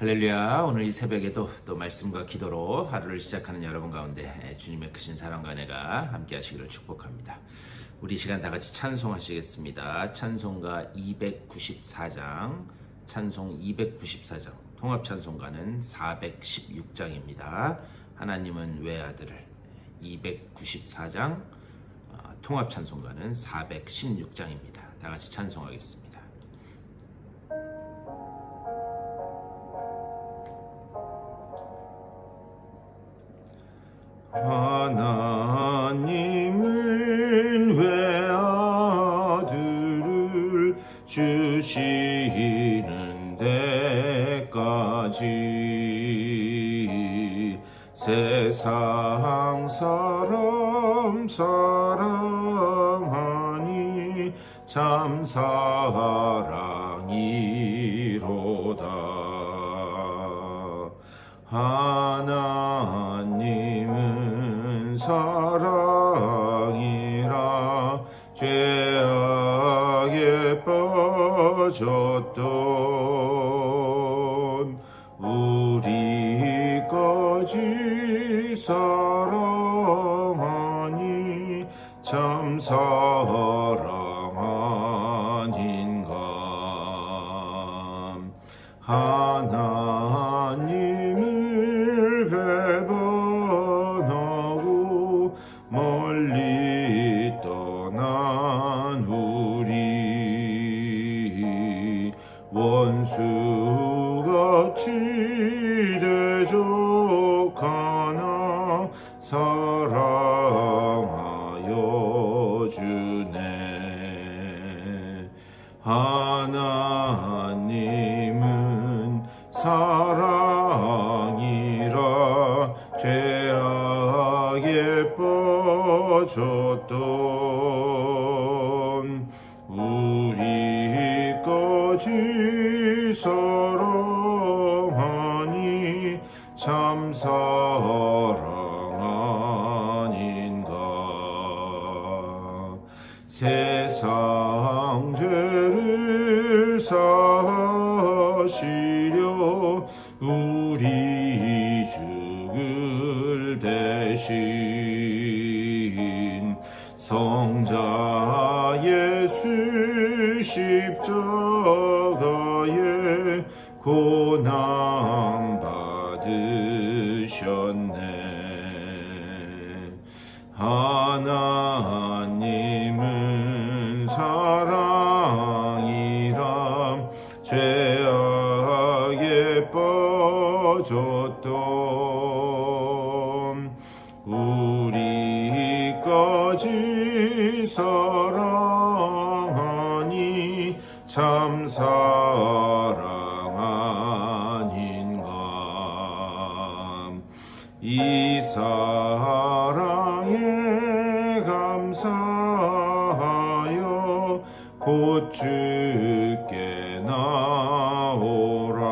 할렐루야. 오늘 이 새벽에도 또 말씀과 기도로 하루를 시작하는 여러분 가운데 주님의 크신 사랑과 은혜가 함께 하시기를 축복합니다. 우리 시간 다 같이 찬송하시겠습니다. 찬송가 294장, 찬송 294장, 통합 찬송가는 416장입니다. 하나님은 외아들을 294장, 통합 찬송가는 416장입니다. 다 같이 찬송하겠습니다. 하나님은 외아들을 주시는 데까지 세상 사람 사랑하니 참 사랑이로다. 하나님은 사랑이라 죄악에 빠졌던 우리까지 사랑하니 참 사랑 아닌가. 하나님을 배반하고 멀리 떠난 우리 원수같이 대적하나 사랑하여 주네. 하나님은 사랑이라 죄악에 빠졌던 우리까지 사랑하니 참 사랑 아닌가. 세상 죄를 사시려 우리 죽을 대신 성자 예수 십자가에 고난 받으셨네. 하나님은 사랑이라 죄악에 빠졌던 우리까지 사랑하니 참 사랑 아닌가. 이 사랑에 감사하여 곧 주께 나오라.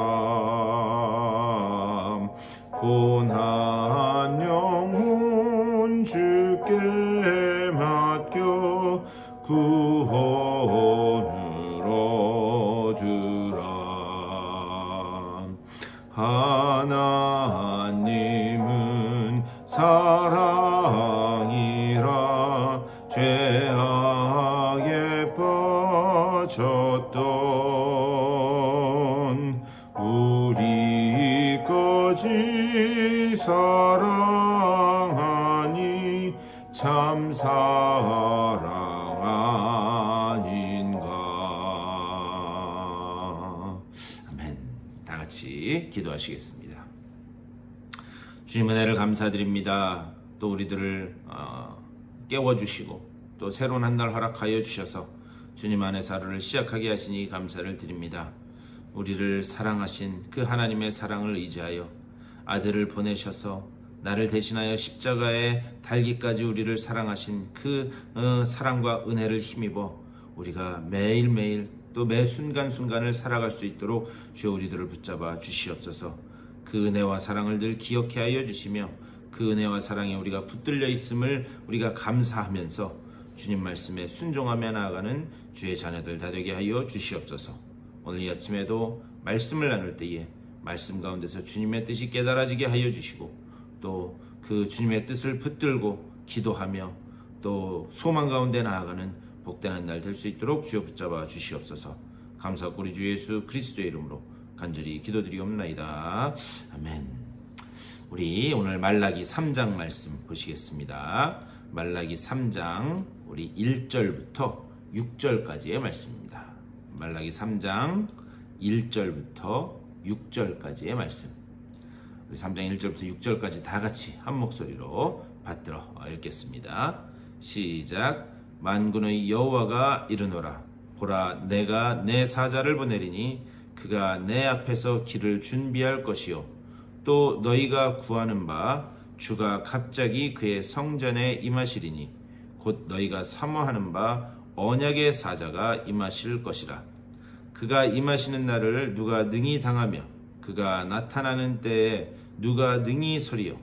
고난 영혼 주께 맡겨 구원을 얻으라. 하나님은 사랑이라 죄악에 빠졌던 우리까지 사랑하니 참 사랑 아닌가. 아멘. 다 같이 기도하시겠습니다. 주님 은혜를 감사드립니다. 또 우리들을 깨워주시고 또 새로운 한 날 허락하여 주셔서 주님 안에서 하루를 시작하게 하시니 감사를 드립니다. 우리를 사랑하신 그 하나님의 사랑을 의지하여 아들을 보내셔서 나를 대신하여 십자가에 달기까지 우리를 사랑하신 그 사랑과 은혜를 힘입어 우리가 매일매일 또 매 순간순간을 살아갈 수 있도록 주여 우리들을 붙잡아 주시옵소서. 그 은혜와 사랑을 늘 기억해 하여 주시며 그 은혜와 사랑에 우리가 붙들려 있음을 우리가 감사하면서 주님 말씀에 순종하며 나아가는 주의 자녀들 다 되게 하여 주시옵소서. 오늘 이 아침에도 말씀을 나눌 때에 말씀 가운데서 주님의 뜻이 깨달아지게 하여 주시고 또 그 주님의 뜻을 붙들고 기도하며 또 소망 가운데 나아가는 복된 한 날 될 수 있도록 주여 붙잡아 주시옵소서. 감사하고 우리 주 예수 그리스도의 이름으로 간절히 기도드리옵나이다. 아멘. 우리 오늘 말라기 3장 말씀 보시겠습니다. 말라기 3장 우리 1절부터 6절까지의 말씀입니다. 말라기 3장 1절부터 6절까지의 말씀. 우리 3장 1절부터 6절까지 다 같이 한 목소리로 받들어 읽겠습니다. 시작. 만군의 여호와가 이르노라. 보라, 내가 내 사자를 보내리니 그가 내 앞에서 길을 준비할 것이요 또 너희가 구하는 바 주가 갑자기 그의 성전에 임하시리니 곧 너희가 사모하는 바 언약의 사자가 임하실 것이라. 그가 임하시는 날을 누가 능히 당하며 그가 나타나는 때에 누가 능히 서리요.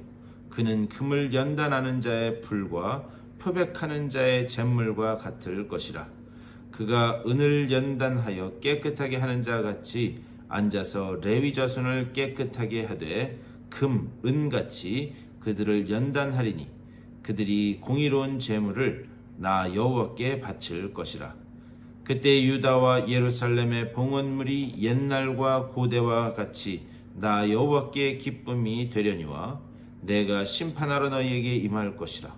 그는 금을 연단하는 자의 불과 표백하는 자의 잿물과 같을 것이라. 그가 은을 연단하여 깨끗하게 하는 자 같이 앉아서 레위 자손을 깨끗하게 하되 금, 은같이 그들을 연단하리니 그들이 공의로운 제물을 나 여호와께 바칠 것이라. 그때 유다와 예루살렘의 봉헌물이 옛날과 고대와 같이 나 여호와께 기쁨이 되려니와 내가 심판하러 너희에게 임할 것이라.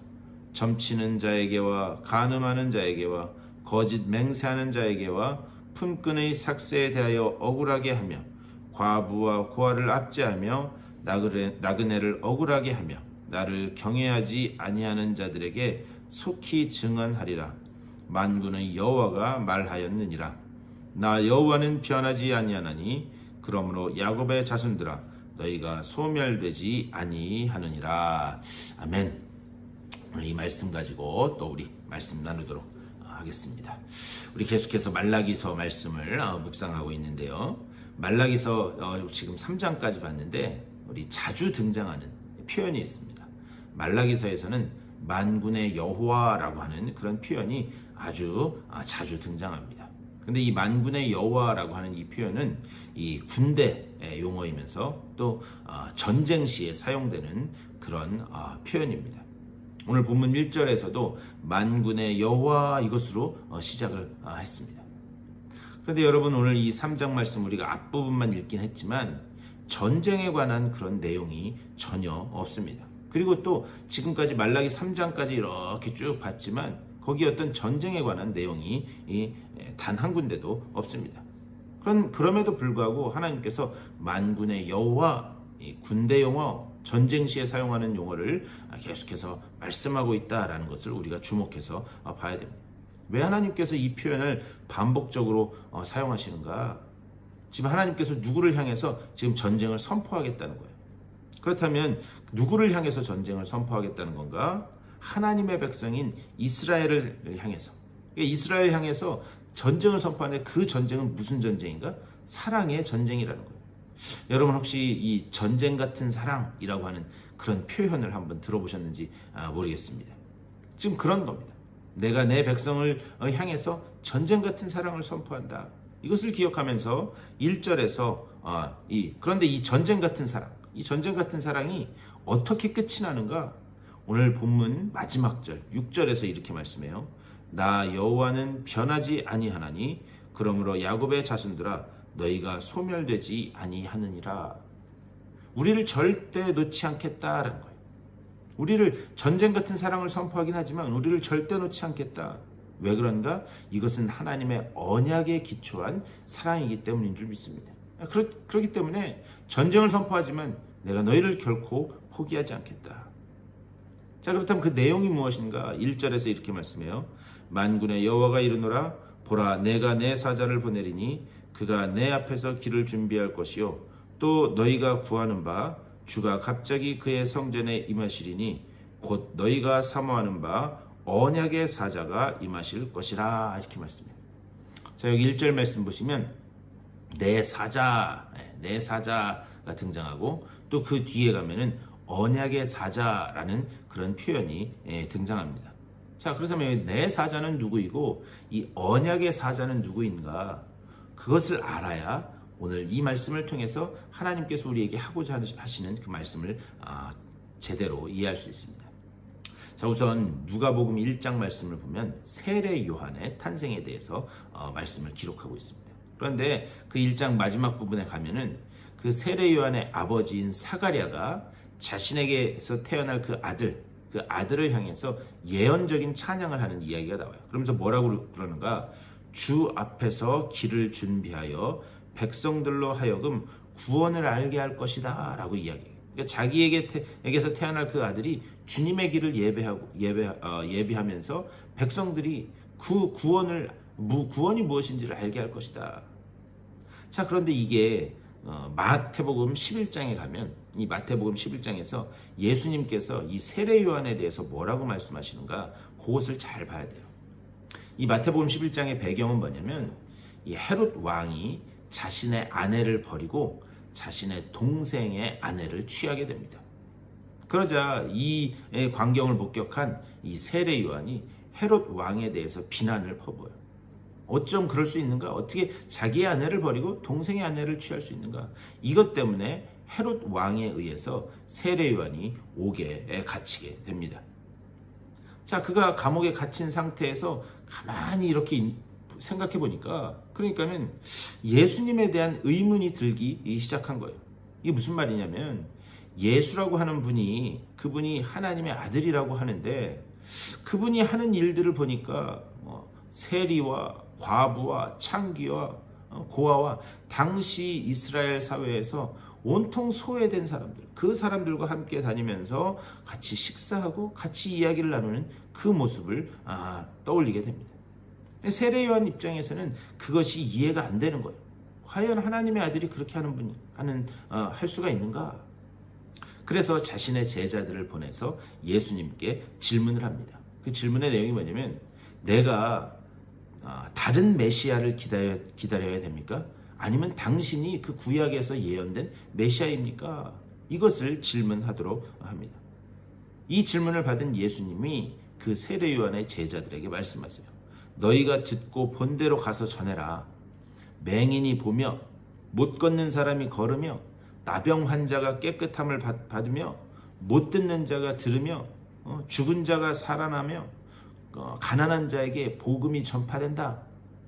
점치는 자에게와 간음하는 자에게와 거짓 맹세하는 자에게와 품꾼의 삭세에 대하여 억울하게 하며 과부와 고아를 압제하며 나그네를 억울하게 하며 나를 경외하지 아니하는 자들에게 속히 증언하리라. 만군의 여호와가 말하였느니라. 나 여호와는 변하지 아니하나니 그러므로 야곱의 자손들아 너희가 소멸되지 아니하느니라. 아멘. 오늘 이 말씀 가지고 또 우리 말씀 나누도록 하겠습니다. 우리 계속해서 말라기서 말씀을 묵상하고 있는데요. 말라기서 지금 3장까지 봤는데 우리 자주 등장하는 표현이 있습니다. 말라기서에서는 만군의 여호와라고 하는 그런 표현이 아주 자주 등장합니다. 근데 이 만군의 여호와라고 하는 이 표현은 이 군대 용어이면서 또 전쟁 시에 사용되는 그런 표현입니다. 오늘 본문 1절에서도 만군의 여호와 이것으로 시작을 했습니다. 그런데 여러분 오늘 이 3장 말씀 우리가 앞부분만 읽긴 했지만 전쟁에 관한 그런 내용이 전혀 없습니다. 그리고 또 지금까지 말라기 3장까지 이렇게 쭉 봤지만 거기 어떤 전쟁에 관한 내용이 단 한 군데도 없습니다. 그럼에도 불구하고 하나님께서 만군의 여호와, 군대 용어, 전쟁 시에 사용하는 용어를 계속해서 말씀하고 있다라는 것을 우리가 주목해서 봐야 됩니다. 왜 하나님께서 이 표현을 반복적으로 사용하시는가? 지금 하나님께서 누구를 향해서 지금 전쟁을 선포하겠다는 거예요. 그렇다면 누구를 향해서 전쟁을 선포하겠다는 건가? 하나님의 백성인 이스라엘을 향해서. 그러니까 이스라엘 향해서 전쟁을 선포하는데 그 전쟁은 무슨 전쟁인가? 사랑의 전쟁이라는 거예요. 여러분 혹시 이 전쟁 같은 사랑이라고 하는 그런 표현을 한번 들어보셨는지 모르겠습니다. 지금 그런 겁니다. 내가 내 백성을 향해서 전쟁 같은 사랑을 선포한다. 이것을 기억하면서 1절에서 그런데 이 전쟁 같은 사랑, 이 전쟁 같은 사랑이 어떻게 끝이 나는가? 오늘 본문 마지막 절 6절에서 이렇게 말씀해요. 나 여호와는 변하지 아니하나니 그러므로 야곱의 자손들아 너희가 소멸되지 아니하느니라. 우리를 절대 놓지 않겠다라는 거예요. 우리를 전쟁 같은 사랑을 선포하긴 하지만 우리를 절대 놓지 않겠다. 왜 그런가? 이것은 하나님의 언약에 기초한 사랑이기 때문인 줄 믿습니다. 그렇기 때문에 전쟁을 선포하지만 내가 너희를 결코 포기하지 않겠다. 자, 그렇다면 그 내용이 무엇인가? 1절에서 이렇게 말씀해요. 만군의 여호와가 이르노라. 보라, 내가 내 사자를 보내리니 그가 내 앞에서 길을 준비할 것이요 또 너희가 구하는 바 주가 갑자기 그의 성전에 임하시리니 곧 너희가 사모하는 바 언약의 사자가 임하실 것이라. 이렇게 말씀해요. 자, 여기 1절 말씀 보시면 내 사자가 등장하고 또 그 뒤에 가면은 언약의 사자라는 그런 표현이 등장합니다. 자, 그렇다면 내 사자는 누구이고 이 언약의 사자는 누구인가? 그것을 알아야 오늘 이 말씀을 통해서 하나님께서 우리에게 하고자 하시는 그 말씀을 제대로 이해할 수 있습니다. 자, 우선 누가복음 1장 말씀을 보면 세례 요한의 탄생에 대해서 말씀을 기록하고 있습니다. 그런데 그 1장 마지막 부분에 가면은 그 세례 요한의 아버지인 사가랴가 자신에게서 태어날 그 아들을 향해서 예언적인 찬양을 하는 이야기가 나와요. 그러면서 뭐라고 그러는가? 주 앞에서 길을 준비하여 백성들로 하여금 구원을 알게 할 것이다 라고 이야기해요. 그러니까 자기에게서 태어날 그 아들이 주님의 길을 예비하면서 백성들이 그 구원이 무엇인지를 알게 할 것이다. 자, 그런데 이게 마태복음 11장에 가면 이 마태복음 11장에서 예수님께서 이 세례 요한에 대해서 뭐라고 말씀하시는가, 그것을 잘 봐야 돼요. 이 마태복음 11장의 배경은 뭐냐면 이 헤롯 왕이 자신의 아내를 버리고 자신의 동생의 아내를 취하게 됩니다. 그러자 이 광경을 목격한 이 세례 요한이 헤롯 왕에 대해서 비난을 퍼부어요. 어쩜 그럴 수 있는가? 어떻게 자기의 아내를 버리고 동생의 아내를 취할 수 있는가? 이것 때문에 헤롯 왕에 의해서 세례 요한이 옥에 갇히게 됩니다. 자, 그가 감옥에 갇힌 상태에서 가만히 이렇게 생각해 보니까, 그러니까는 예수님에 대한 의문이 들기 시작한 거예요. 이게 무슨 말이냐면, 예수라고 하는 분이, 그분이 하나님의 아들이라고 하는데, 그분이 하는 일들을 보니까 세리와 과부와 창기와 고아와 당시 이스라엘 사회에서 온통 소외된 사람들, 그 사람들과 함께 다니면서 같이 식사하고 같이 이야기를 나누는 그 모습을 떠올리게 됩니다. 세례 요한 입장에서는 그것이 이해가 안 되는 거예요. 과연 하나님의 아들이 그렇게 할 수가 있는가? 그래서 자신의 제자들을 보내서 예수님께 질문을 합니다. 그 질문의 내용이 뭐냐면, 내가 다른 메시아를 기다려야 됩니까? 아니면 당신이 그 구약에서 예언된 메시아입니까? 이것을 질문하도록 합니다. 이 질문을 받은 예수님이 그 세례 요한의 제자들에게 말씀하세요. 너희가 듣고 본 대로 가서 전해라. 맹인이 보며, 못 걷는 사람이 걸으며, 나병 환자가 깨끗함을 받으며, 못 듣는 자가 들으며, 죽은 자가 살아나며, 가난한 자에게 복음이 전파된다.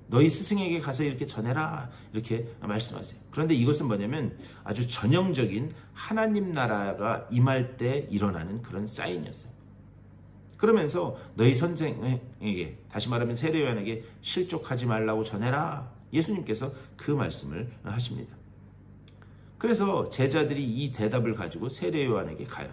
너희 스승에게 가서 이렇게 전해라. 이렇게 말씀하세요. 그런데 이것은 뭐냐면 아주 전형적인 하나님 나라가 임할 때 일어나는 그런 사인이었어요. 그러면서 너희 선생에게, 다시 말하면 세례 요한에게 실족하지 말라고 전해라. 예수님께서 그 말씀을 하십니다. 그래서 제자들이 이 대답을 가지고 세례 요한에게 가요.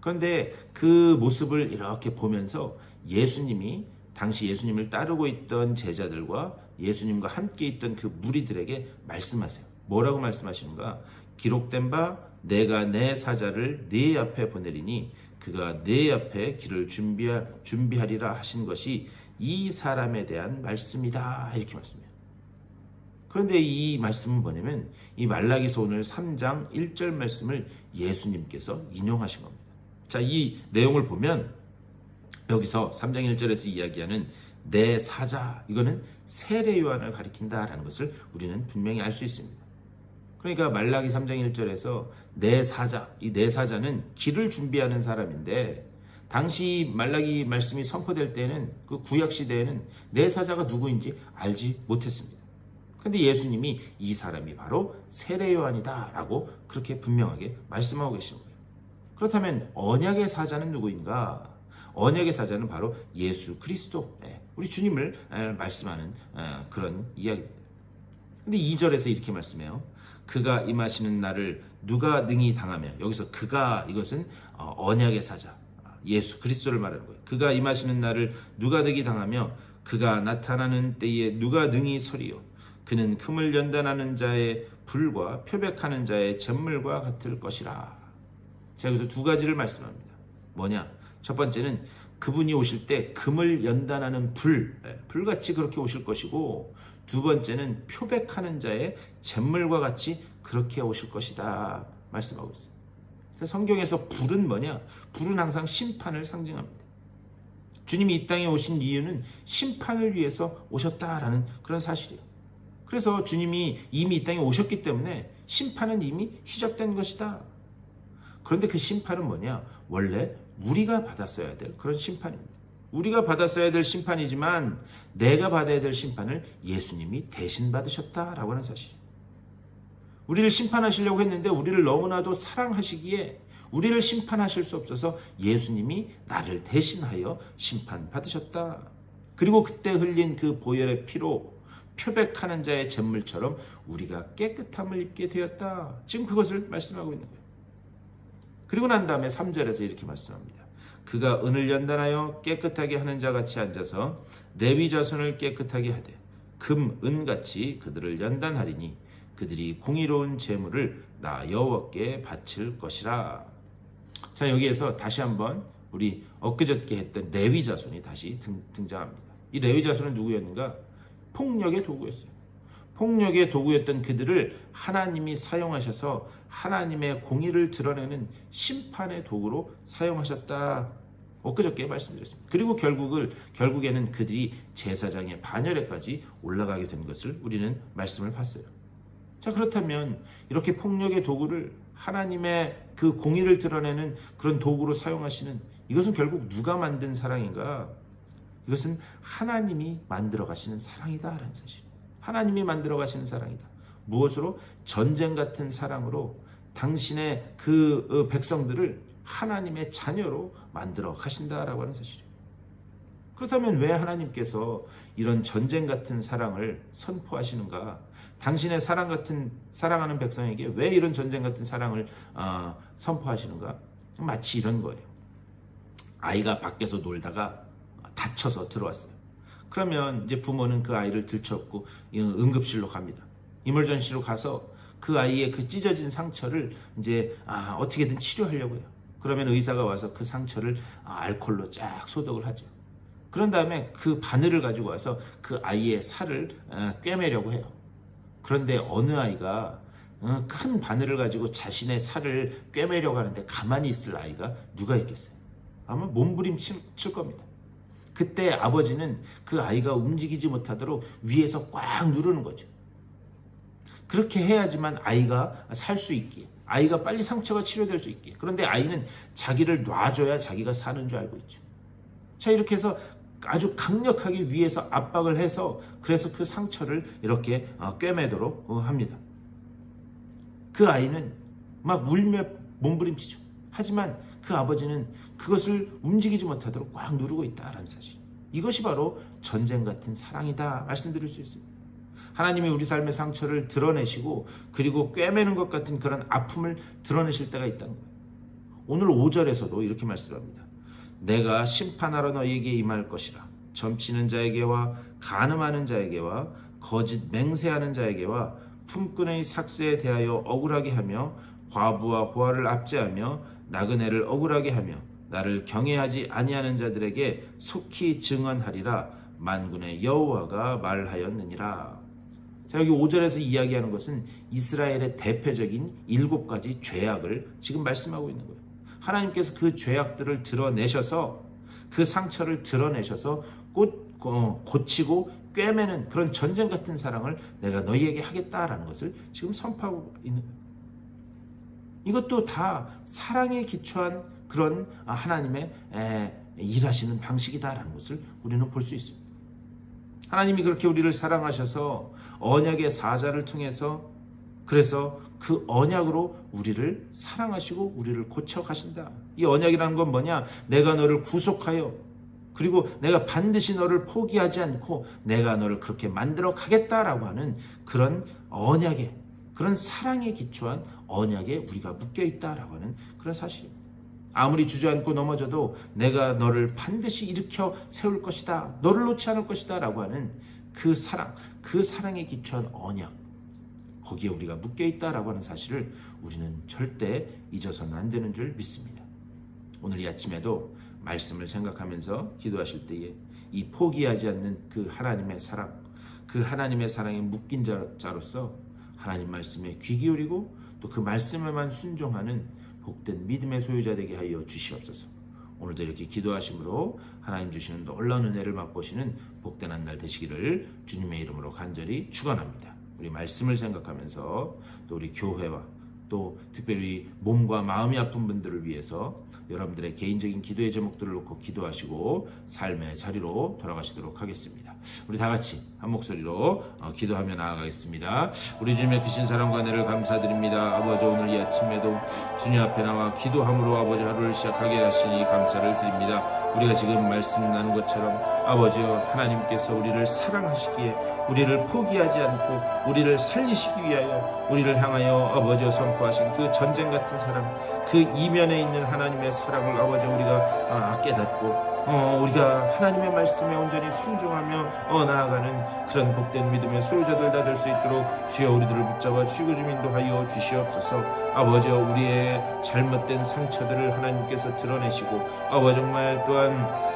그런데 그 모습을 이렇게 보면서 예수님이 당시 예수님을 따르고 있던 제자들과 예수님과 함께 있던 그 무리들에게 말씀하세요. 뭐라고 말씀하시는가? 기록된 바 내가 내 사자를 네 앞에 보내리니 그가 네 앞에 길을 준비하리라 하신 것이 이 사람에 대한 말씀이다. 이렇게 말씀해요. 그런데 이 말씀은 뭐냐면 이 말라기서 오늘 3장 1절 말씀을 예수님께서 인용하신 겁니다. 자, 이 내용을 보면 여기서 3장 1절에서 이야기하는 내 사자, 이거는 세례 요한을 가리킨다라는 것을 우리는 분명히 알 수 있습니다. 그러니까 말라기 3장 1절에서 내 사자, 이 내 사자는 길을 준비하는 사람인데, 당시 말라기 말씀이 선포될 때는, 그 구약 시대에는 내 사자가 누구인지 알지 못했습니다. 그런데 예수님이 이 사람이 바로 세례 요한이다 라고 그렇게 분명하게 말씀하고 계신 거예요. 그렇다면 언약의 사자는 누구인가? 언약의 사자는 바로 예수 그리스도, 우리 주님을 말씀하는 그런 이야기입니다. 근데 2절에서 이렇게 말씀해요. 그가 임하시는 날을 누가 능히 당하며, 여기서 그가, 이것은 언약의 사자 예수 그리스도를 말하는 거예요. 그가 임하시는 날을 누가 능히 당하며 그가 나타나는 때에 누가 능히 서리요. 그는 금을 연단하는 자의 불과 표백하는 자의 잿물과 같을 것이라. 자, 여기서 두 가지를 말씀합니다. 뭐냐? 첫 번째는 그분이 오실 때 금을 연단하는 불같이 그렇게 오실 것이고, 두 번째는 표백하는 자의 잿물과 같이 그렇게 오실 것이다 말씀하고 있어요. 성경에서 불은 뭐냐? 불은 항상 심판을 상징합니다. 주님이 이 땅에 오신 이유는 심판을 위해서 오셨다라는 그런 사실이에요. 그래서 주님이 이미 이 땅에 오셨기 때문에 심판은 이미 시작된 것이다. 그런데 그 심판은 뭐냐? 원래 우리가 받았어야 될 그런 심판입니다. 우리가 받았어야 될 심판이지만 내가 받아야 될 심판을 예수님이 대신 받으셨다라고 하는 사실. 우리를 심판하시려고 했는데 우리를 너무나도 사랑하시기에 우리를 심판하실 수 없어서 예수님이 나를 대신하여 심판받으셨다. 그리고 그때 흘린 그 보혈의 피로 표백하는 자의 잿물처럼 우리가 깨끗함을 입게 되었다. 지금 그것을 말씀하고 있는 거예요. 그리고 난 다음에 3절에서 이렇게 말씀합니다. 그가 은을 연단하여 깨끗하게 하는 자같이 앉아서 레위 자손을 깨끗하게 하되 금, 은같이 그들을 연단하리니 그들이 공의로운 제물을 나 여호와께 바칠 것이라. 자, 여기에서 다시 한번 우리 엊그저께 했던 레위 자손이 다시 등장합니다. 이 레위 자손은 누구였는가? 폭력의 도구였어요. 폭력의 도구였던 그들을 하나님이 사용하셔서 하나님의 공의를 드러내는 심판의 도구로 사용하셨다. 엊그저께 말씀드렸습니다. 그리고 결국에는 그들이 제사장의 반열에까지 올라가게 된 것을 우리는 말씀을 봤어요. 자, 그렇다면 이렇게 폭력의 도구를 하나님의 그 공의를 드러내는 그런 도구로 사용하시는 이것은 결국 누가 만든 사랑인가? 이것은 하나님이 만들어 가시는 사랑이다라는 사실. 하나님이 만들어 가시는 사랑이다. 무엇으로? 전쟁 같은 사랑으로 당신의 그 백성들을 하나님의 자녀로 만들어 가신다라고 하는 사실이에요. 그렇다면 왜 하나님께서 이런 전쟁 같은 사랑을 선포하시는가? 당신의 사랑하는 백성에게 왜 이런 전쟁 같은 사랑을 선포하시는가? 마치 이런 거예요. 아이가 밖에서 놀다가 다쳐서 들어왔어요. 그러면 이제 부모는 그 아이를 들쳤고 응급실로 갑니다. 이멀전시로 가서 그 아이의 그 찢어진 상처를 이제 어떻게든 치료하려고 해요. 그러면 의사가 와서 그 상처를 알코올로 쫙 소독을 하죠. 그런 다음에 그 바늘을 가지고 와서 그 아이의 살을 꿰매려고 해요. 그런데 어느 아이가 큰 바늘을 가지고 자신의 살을 꿰매려고 하는데 가만히 있을 아이가 누가 있겠어요? 아마 몸부림칠 겁니다. 그때 아버지는 그 아이가 움직이지 못하도록 위에서 꽉 누르는 거죠. 그렇게 해야지만 아이가 살 수 있기에, 아이가 빨리 상처가 치료될 수 있기에. 그런데 아이는 자기를 놔줘야 자기가 사는 줄 알고 있죠. 자, 이렇게 해서 아주 강력하게 위에서 압박을 해서 그래서 그 상처를 이렇게 꿰매도록 합니다. 그 아이는 막 울며 몸부림치죠. 하지만 그 아버지는 그것을 움직이지 못하도록 꽉 누르고 있다라는 사실. 이것이 바로 전쟁 같은 사랑이다 말씀드릴 수 있습니다. 하나님이 우리 삶의 상처를 드러내시고 그리고 꿰매는 것 같은 그런 아픔을 드러내실 때가 있다는 거예요. 오늘 5절에서도 이렇게 말씀합니다. 내가 심판하러 너희에게 임할 것이라. 점치는 자에게와 간음하는 자에게와 거짓 맹세하는 자에게와 품꾼의 삭세에 대하여 억울하게 하며 과부와 고아를 압제하며 나그네를 억울하게 하며 나를 경외하지 아니하는 자들에게 속히 증언하리라. 만군의 여호와가 말하였느니라. 자, 여기 5절에서 이야기하는 것은 이스라엘의 대표적인 7가지 죄악을 지금 말씀하고 있는 거예요. 하나님께서 그 죄악들을 드러내셔서 그 상처를 드러내셔서 고치고 꿰매는 그런 전쟁 같은 사랑을 내가 너희에게 하겠다라는 것을 지금 선포하고 있는 거예요. 이것도 다 사랑에 기초한 그런 하나님의 일하시는 방식이다라는 것을 우리는 볼 수 있습니다. 하나님이 그렇게 우리를 사랑하셔서 언약의 사자를 통해서 그래서 그 언약으로 우리를 사랑하시고 우리를 고쳐 가신다. 이 언약이라는 건 뭐냐? 내가 너를 구속하여 그리고 내가 반드시 너를 포기하지 않고 내가 너를 그렇게 만들어 가겠다라고 하는 그런 언약에, 그런 사랑에 기초한 언약에 우리가 묶여 있다라고 하는 그런 사실입니다. 아무리 주저앉고 넘어져도 내가 너를 반드시 일으켜 세울 것이다. 너를 놓지 않을 것이다 라고 하는 그 사랑, 그 사랑에 기초한 언약, 거기에 우리가 묶여 있다라고 하는 사실을 우리는 절대 잊어서는 안 되는 줄 믿습니다. 오늘 이 아침에도 말씀을 생각하면서 기도하실 때에 이 포기하지 않는 그 하나님의 사랑, 그 하나님의 사랑에 묶인 자로서 하나님 말씀에 귀 기울이고 또 그 말씀에만 순종하는 복된 믿음의 소유자 되게 하여 주시옵소서. 오늘도 이렇게 기도하심으로 하나님 주시는 놀라운 은혜를 맛보시는 복된 한 날 되시기를 주님의 이름으로 간절히 축원합니다. 우리 말씀을 생각하면서 또 우리 교회와 또 특별히 몸과 마음이 아픈 분들을 위해서 여러분들의 개인적인 기도의 제목들을 놓고 기도하시고 삶의 자리로 돌아가시도록 하겠습니다. 우리 다 같이 한 목소리로 기도하며 나아가겠습니다. 우리 주님의 크신 사랑과 은혜를 감사드립니다. 아버지, 오늘 이 아침에도 주님 앞에 나와 기도함으로 아버지 하루를 시작하게 하시니 감사를 드립니다. 우리가 지금 말씀 나눈 것처럼 아버지여, 하나님께서 우리를 사랑하시기에 우리를 포기하지 않고 우리를 살리시기 위하여 우리를 향하여 아버지여 선포하신 그 전쟁 같은 사랑, 그 이면에 있는 하나님의 사랑을 아버지 우리가 깨닫고 우리가 하나님의 말씀에 온전히 순종하며 나아가는 그런 복된 믿음의 소유자들 다 될 수 있도록 주여 우리들을 붙잡아 주시고 좀 인도하여 주시옵소서. 아버지, 우리의 잘못된 상처들을 하나님께서 드러내시고 아버지 정말 또한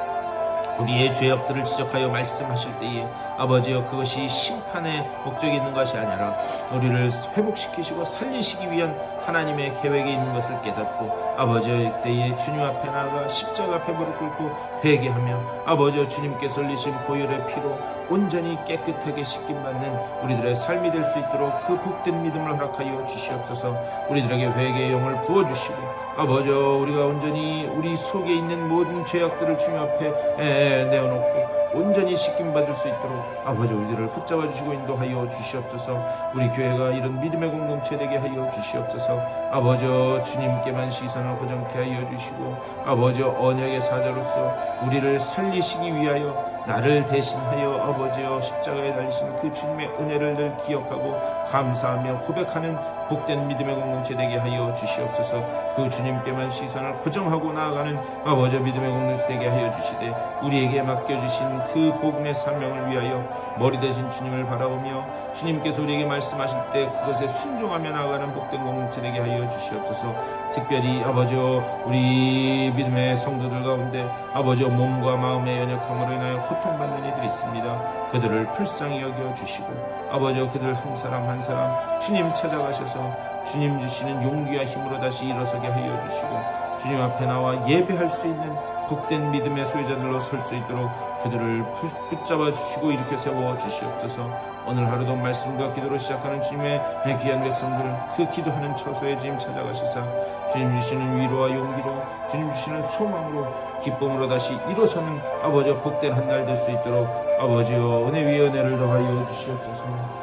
우리의 죄악들을 지적하여 말씀하실 때에 아버지여, 그것이 심판의 목적이 있는 것이 아니라 우리를 회복시키시고 살리시기 위한 하나님의 계획이 있는 것을 깨닫고 아버지여, 이때에 주님 앞에 나아가 십자가 앞에 무릎 꿇고 회개하며 아버지여, 주님께서 흘리신 보혈의 피로 온전히 깨끗하게 씻김받는 우리들의 삶이 될 수 있도록 그 복된 믿음을 허락하여 주시옵소서. 우리들에게 회개의 영을 부어주시고 아버지여, 우리가 온전히 우리 속에 있는 모든 죄악들을 주님 앞에 내어놓고 온전히 씻김받을 수 있도록 아버지 우리들을 붙잡아 주시고 인도하여 주시옵소서. 우리 교회가 이런 믿음의 공동체 되게 하여 주시옵소서. 아버지여, 주님께만 시선을 고정케 하여 주시고 아버지여, 언약의 사자로서 우리를 살리시기 위하여 나를 대신하여 아버지여 십자가에 달리신 그 주님의 은혜를 늘 기억하고 감사하며 고백하는 복된 믿음의 공동체 되게 하여 주시옵소서. 그 주님께만 시선을 고정하고 나아가는 아버지 믿음의 공동체 되게 하여 주시되 우리에게 맡겨주신 그 복음의 사명을 위하여 머리 대신 주님을 바라보며 주님께서 우리에게 말씀하실 때 그것에 순종하며 나아가는 복된 공동체 되게 하여 주시옵소서. 특별히 아버지여, 우리 믿음의 성도들 가운데 아버지여, 몸과 마음의 연약함으로 인하여 고통받는 이들이 있습니다. 그들을 불쌍히 여겨 주시고 아버지여, 그들 한 사람 한 사람 주님 찾아가셔서 주님 주시는 용기와 힘으로 다시 일어서게 하여 주시고 주님 앞에 나와 예배할 수 있는 복된 믿음의 소유자들로 설 수 있도록 그들을 붙잡아 주시고 일으켜 세워 주시옵소서. 오늘 하루도 말씀과 기도로 시작하는 주님의 귀한 백성들은 그 기도하는 처소에 주님 찾아가시사 주님 주시는 위로와 용기로 주님 주시는 소망으로 기쁨으로 다시 일어서는 아버지여 복된 한 날 될 수 있도록 아버지여 은혜 위에 은혜를 더하여 주시옵소서.